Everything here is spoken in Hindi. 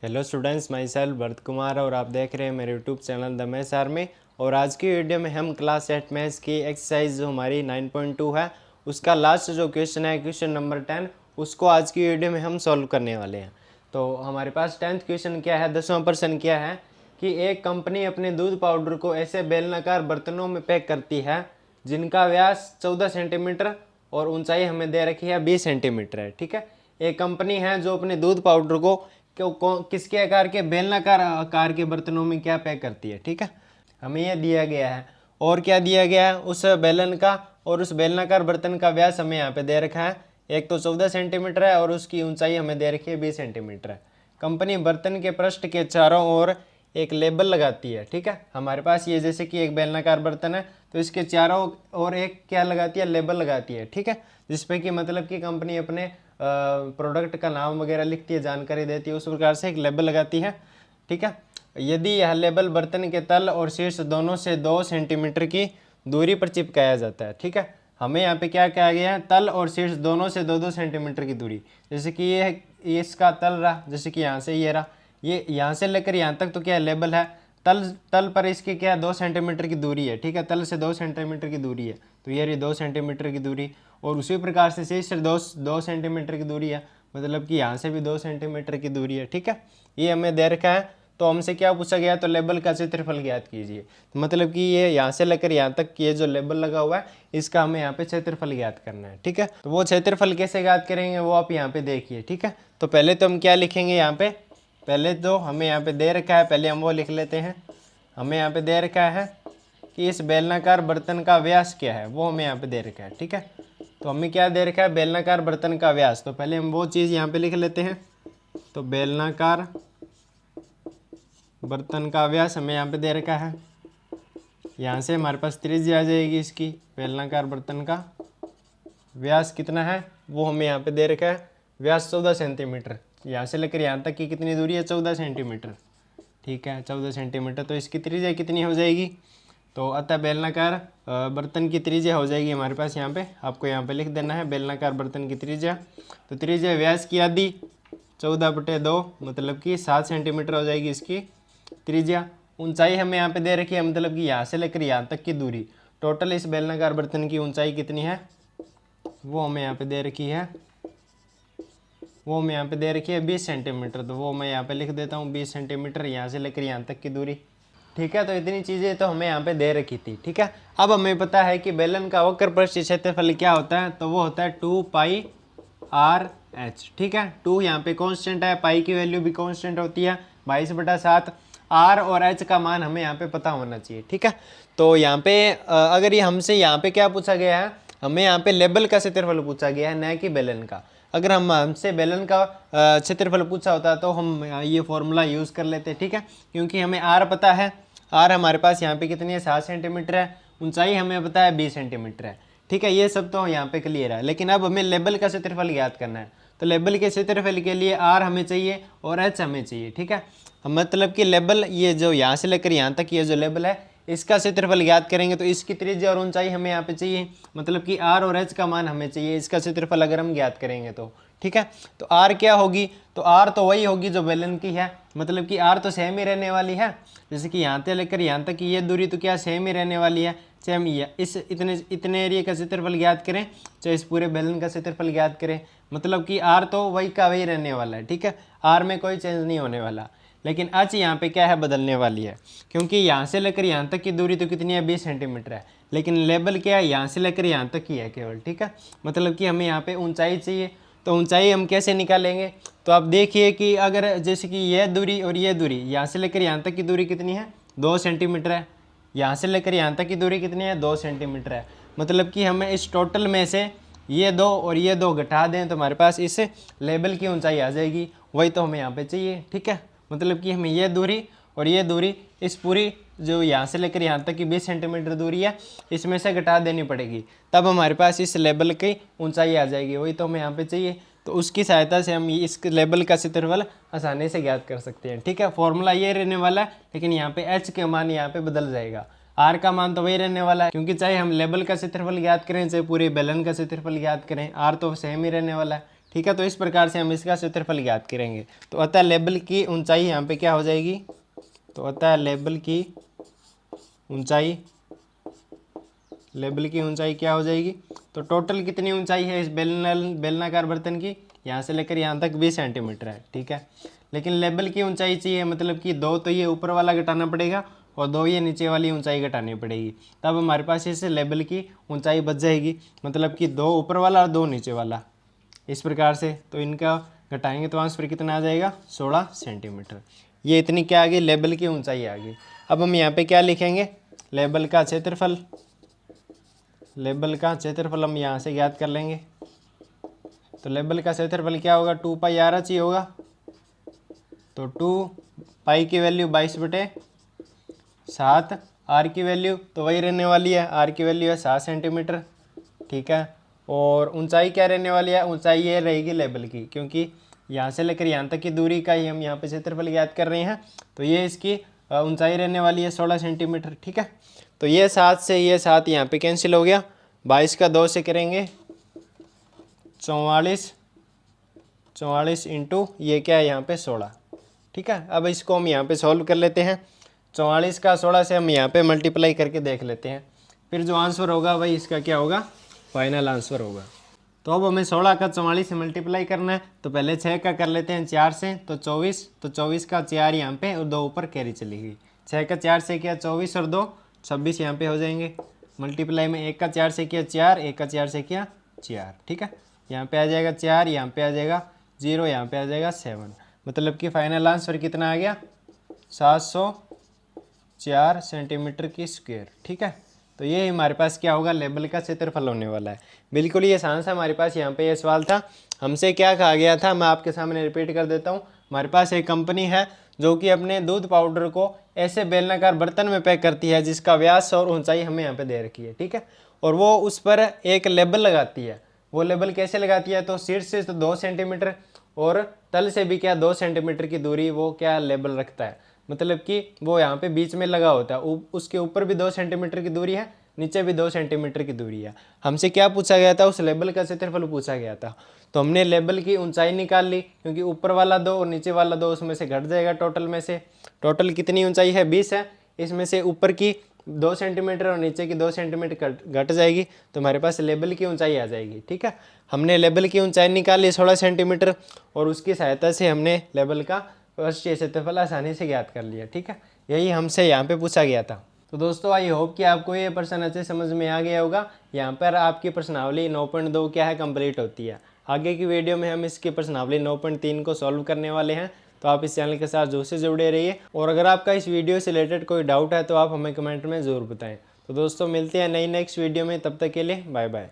Hello students, my self Bharat Kumar और आप देख रहे हैं मेरे YouTube channel the maths army. और आज की वीडियो में हम क्लास 8 मैथ्स की एक्सरसाइज जो हमारी 9.2 है उसका लास्ट जो क्वेश्चन है क्वेश्चन नंबर 10 उसको आज की वीडियो में हम सॉल्व करने वाले हैं। तो हमारे पास 10th क्वेश्चन क्या है, 10वां प्रश्न क्या है कि एक कंपनी अपने दूध पाउडर को ऐसे बेलनाकार बर्तनों में पैक करती है जिनका व्यास 14 सेंटीमीटर और ऊंचाई हमें दे रखी है 20 सेंटीमीटर है। ठीक है, एक कंपनी है जो अपने दूध पाउडर को किसके आकार के बेलनाकार आकार के बर्तनों में क्या पैक करती है। ठीक है, हमें यह दिया गया है और क्या दिया गया है उस बेलन का, और उस बेलनाकार बर्तन का व्यास हमें यहाँ पे दे रखा है। एक तो 14 सेंटीमीटर है और उसकी ऊंचाई हमें दे रखी है 20 सेंटीमीटर है। कंपनी बर्तन के पृष्ठ के चारों ओर एक लेबल लगाती है। ठीक है, हमारे पास ये जैसे कि एक बेलनाकार बर्तन है तो इसके चारों ओर एक क्या लगाती है, लेबल लगाती है। ठीक है, जिसपे कि मतलब कि कंपनी अपने प्रोडक्ट का नाम वगैरह लिखती है, जानकारी देती है, उस प्रकार से एक लेबल लगाती है। ठीक है, यदि यह लेबल बर्तन के तल और शीर्ष दोनों से 2 सेंटीमीटर की दूरी पर चिपकाया जाता है। ठीक है, हमें यहाँ पे क्या कहा गया है, तल और शीर्ष दोनों से 2-2 सेंटीमीटर की दूरी। जैसे कि ये इसका तल रहा, जैसे कि यहाँ से ये रहा, ये यहाँ से लेकर यहाँ तक तो क्या लेबल है, तल पर इसकी क्या 2 सेंटीमीटर की दूरी है। ठीक है, तल से 2 सेंटीमीटर की दूरी है, तो ये रही 2 सेंटीमीटर की दूरी। और उसी प्रकार से शीर्ष से 2 सेंटीमीटर की दूरी है, मतलब कि यहाँ से भी 2 सेंटीमीटर की दूरी है। ठीक है, ये हमें दे रखा है। तो हमसे क्या पूछा गया, तो लेबल का क्षेत्रफल ज्ञात कीजिए। तो मतलब कि ये यहाँ से लेकर यहाँ तक ये जो लेबल लगा हुआ है इसका हमें यहाँ पे क्षेत्रफल ज्ञात करना है। ठीक है, तो वो क्षेत्रफल कैसे ज्ञात करेंगे वो आप यहाँ पे देखिए। ठीक है, तो पहले तो हम क्या लिखेंगे यहाँ पे, पहले तो हमें यहाँ पे दे रखा है, पहले हम वो लिख लेते हैं। हमें यहाँ पे दे रखा है कि इस बेलनाकार बर्तन का व्यास क्या है, वो हमें यहाँ पे दे रखा है। ठीक है, तो हमें क्या दे रखा है, बेलनाकार बर्तन का व्यास। तो पहले हम वो चीज़ यहाँ पे लिख लेते हैं। तो बेलनाकार बर्तन का व्यास हमें यहाँ पे दे रखा है। यहाँ से हमारे पास त्रिज्या आ जाएगी इसकी, बेलनाकार बर्तन का व्यास कितना है वो हमें यहाँ पे दे रखा है, व्यास 14 सेंटीमीटर। यहाँ से लेकर यहाँ तक की कितनी दूरी है, 14 सेंटीमीटर। ठीक है, 14 सेंटीमीटर, तो इसकी त्रिज्या कितनी हो जाएगी, तो अतः बेलनाकार बर्तन की त्रिज्या हो जाएगी हमारे पास यहाँ पे, आपको यहाँ पे लिख देना है बेलनाकार बर्तन की त्रिज्या। तो त्रिज्या व्यास की आधी 14/2 मतलब कि 7 सेंटीमीटर हो जाएगी इसकी त्रिज्या। ऊंचाई हमें यहाँ पे दे रखी है, मतलब कि यहाँ से लेकर यहाँ तक की दूरी, टोटल इस बेलनाकार बर्तन की ऊंचाई कितनी है वो हमें यहाँ पे दे रखी है, वो हमें यहाँ पे दे रखी है 20 सेंटीमीटर। तो वो मैं यहाँ पे लिख देता हूँ 20 सेंटीमीटर, यहाँ से लेकर यहाँ तक की दूरी। ठीक है, तो इतनी चीज़ें तो हमें यहाँ पे दे रखी थी। ठीक है, अब हमें पता है कि बेलन का वक्र पृष्ठ क्षेत्रफल क्या होता है, तो वो होता है 2πr/h। ठीक है, 2 यहाँ पे कांस्टेंट है, पाई की वैल्यू भी कांस्टेंट होती है 22/7। r और h का मान हमें यहाँ पे पता होना चाहिए। ठीक है, तो यहाँ पे अगर ये हमसे यहाँ पे क्या पूछा गया है, हमें यहाँ पे लेबल का क्षेत्रफल पूछा गया है, न कि बेलन का। अगर हमसे बेलन का क्षेत्रफल पूछा होता तो हम ये फॉर्मूला यूज़ कर लेते। ठीक है, क्योंकि हमें आर पता है, आर हमारे पास यहाँ पे कितनी है 7 सेंटीमीटर है, ऊंचाई हमें पता है 20 सेंटीमीटर है। ठीक है, ये सब तो यहाँ पे क्लियर है, लेकिन अब हमें लेबल का क्षेत्रफल ज्ञात करना है। तो लेबल के क्षेत्रफल के लिए आर हमें चाहिए और एच हमें चाहिए। ठीक है, मतलब कि लेबल ये जो यहाँ से लेकर यहाँ तक ये जो लेबल है इसका क्षेत्रफल ज्ञात करेंगे, तो इसकी त्रिज्या और ऊंचाई हमें यहाँ पे चाहिए, मतलब कि आर और एच का मान हमें चाहिए इसका क्षेत्रफल अगर हम ज्ञात करेंगे तो। ठीक है, तो आर क्या होगी, तो आर तो वही होगी जो बेलन की है, मतलब कि आर तो सेम ही रहने वाली है। जैसे कि यहाँ से लेकर यहाँ तक की ये दूरी तो क्या सेम ही रहने वाली है, सेम ही है। इस इतने एरिया का क्षेत्रफल ज्ञात करें चाहे इस पूरे बेलन का क्षेत्रफल ज्ञात करें, मतलब कि आर तो वही का वही रहने वाला है। ठीक है, आर में कोई चेंज नहीं होने वाला, लेकिन एच यहाँ पे क्या है, बदलने वाली है। क्योंकि यहाँ से लेकर यहाँ तक की दूरी तो कितनी है 20 सेंटीमीटर है, लेकिन लेबल क्या है यहाँ से लेकर यहाँ तक की है केवल। ठीक है, मतलब कि हमें यहाँ पे ऊंचाई चाहिए, तो ऊंचाई हम कैसे निकालेंगे, तो आप देखिए कि अगर जैसे कि यह दूरी और ये दूरी, यहाँ से लेकर यहाँ तक की दूरी कितनी है 2 सेंटीमीटर है, यहाँ से लेकर यहाँ तक की दूरी कितनी है 2 सेंटीमीटर है। मतलब कि हमें इस टोटल में से ये 2 और ये 2 घटा दें तो हमारे पास इस लेबल की ऊंचाई आ जाएगी, वही तो हमें यहाँ पे चाहिए। ठीक है, मतलब कि हमें ये दूरी और ये दूरी, इस पूरी जो यहाँ से लेकर यहाँ तक की 20 सेंटीमीटर दूरी है इसमें से घटा देनी पड़ेगी, तब हमारे पास इस लेबल की ऊंचाई आ जाएगी, वही तो हमें यहाँ पे चाहिए। तो उसकी सहायता से हम इस लेबल का क्षेत्रफल आसानी से ज्ञात कर सकते हैं। ठीक है, फॉर्मूला ये रहने वाला है, लेकिन यहाँ पे एच के मान यहाँ पे बदल जाएगा, आर का मान तो वही रहने वाला है, क्योंकि चाहे हम लेबल का क्षेत्रफल ज्ञात करें चाहे पूरे बेलन का क्षेत्रफल ज्ञात करें, आर तो सेम ही रहने वाला है। ठीक है। तो इस प्रकार से हम इसका क्षेत्रफल ज्ञात करेंगे। तो अतः लेवल की ऊंचाई यहाँ पे क्या हो जाएगी, तो अतः लेवल की ऊंचाई क्या हो जाएगी, तो टोटल कितनी ऊंचाई है इस बेलनाकार बर्तन की, यहाँ से लेकर यहाँ तक 20 सेंटीमीटर है। ठीक है, लेकिन लेवल की ऊंचाई चाहिए, मतलब कि 2 तो ये ऊपर वाला घटाना पड़ेगा और 2 ये नीचे वाली ऊंचाई घटानी पड़ेगी, तब हमारे पास इस लेवल की ऊंचाई बच जाएगी, मतलब कि 2 ऊपर वाला और 2 नीचे वाला, इस प्रकार से। तो इनका घटाएंगे तो आंसर फिर कितना आ जाएगा, 16 सेंटीमीटर। ये इतनी क्या आ गई, लेवल की ऊंचाई आ गई। अब हम यहाँ पे क्या लिखेंगे, लेवल का क्षेत्रफल हम यहाँ से ज्ञात कर लेंगे। तो लेवल का क्षेत्रफल क्या होगा, 2 पाई आर एच ही होगा। तो 2 पाई की वैल्यू 22/7, आर की वैल्यू तो वही रहने वाली है, आर की वैल्यू है 7 सेंटीमीटर। ठीक है, और ऊंचाई क्या रहने वाली है, ऊंचाई ये रहेगी लेवल की, क्योंकि यहाँ से लेकर यहाँ तक की दूरी का ही हम यहाँ पे क्षेत्रफल ज्ञात कर रहे हैं। तो ये इसकी ऊंचाई रहने वाली है 16 सेंटीमीटर। ठीक है, तो ये 7 से ये 7 यहाँ पे कैंसिल हो गया, 22 का 2 से करेंगे 44 इंटू ये क्या है यहाँ पे 16। ठीक है, अब इसको हम यहाँ पे सॉल्व कर लेते हैं। 44 का 16 से हम यहाँ पे मल्टीप्लाई करके देख लेते हैं, फिर जो आंसर होगा वही इसका क्या होगा, फाइनल आंसर होगा। तो अब हमें 16 का 44 से मल्टीप्लाई करना है, तो पहले 6 का कर लेते हैं 4 से, तो 24, तो 24 का 4 यहाँ पे और 2 ऊपर कैरी चली गई। 6 का 4 से किया 24 और 2 26 यहाँ पे हो जाएंगे। मल्टीप्लाई में 1 का 4 से किया 4, 1 का 4 से किया 4। ठीक है, यहाँ पे आ जाएगा 4, यहाँ पे आ जाएगा 0, यहाँ पे आ जाएगा 7, मतलब कि फाइनल आंसर कितना आ गया, 704 सेंटीमीटर की स्क्वायर। ठीक है, तो ये हमारे पास क्या होगा, लेवल का क्षेत्रफल होने वाला है। बिल्कुल ये आसान सा हमारे पास यहाँ पे ये सवाल था। हमसे क्या कहा गया था, मैं आपके सामने रिपीट कर देता हूँ। हमारे पास एक कंपनी है जो कि अपने दूध पाउडर को ऐसे बेलनाकार बर्तन में पैक करती है जिसका व्यास और ऊंचाई हमें यहाँ पे दे रखी है। ठीक है, और वो उस पर एक लेबल लगाती है। वो लेबल कैसे लगाती है, तो शीर्ष से तो 2 सेंटीमीटर और तल से भी क्या 2 सेंटीमीटर की दूरी वो क्या लेबल रखता है, मतलब कि वो यहाँ पे बीच में लगा होता है। उसके ऊपर भी 2 सेंटीमीटर की दूरी है, नीचे भी 2 सेंटीमीटर की दूरी है। हमसे क्या पूछा गया था, उस लेबल का क्षेत्रफल पूछा गया था। तो हमने लेबल की ऊंचाई निकाल ली, क्योंकि ऊपर वाला 2 और नीचे वाला 2 उसमें से घट जाएगा टोटल में से। टोटल कितनी ऊंचाई है, 20 है, इसमें से ऊपर की 2 सेंटीमीटर और नीचे की 2 सेंटीमीटर घट जाएगी, तो हमारे पास लेबल की ऊंचाई आ जाएगी। ठीक है, हमने लेबल की ऊंचाई निकाली 16 सेंटीमीटर और उसकी सहायता से हमने लेबल का पृष्ठीय क्षेत्रफल आसानी से ज्ञात कर लिया। ठीक है, यही हमसे यहाँ पे पूछा गया था। तो दोस्तों आई होप कि आपको ये प्रश्न अच्छे समझ में आ गया होगा। यहाँ पर आपकी प्रश्नावली 9.2 क्या है, कंप्लीट होती है। आगे की वीडियो में हम इसकी प्रश्नावली 9.3 को सॉल्व करने वाले हैं। तो आप इस चैनल के साथ जोर से जुड़े रहिए, और अगर आपका इस वीडियो से रिलेटेड कोई डाउट है तो आप हमें कमेंट में ज़रूर बताएं। तो दोस्तों मिलते हैं नई नेक्स्ट वीडियो में, तब तक के लिए बाय बाय।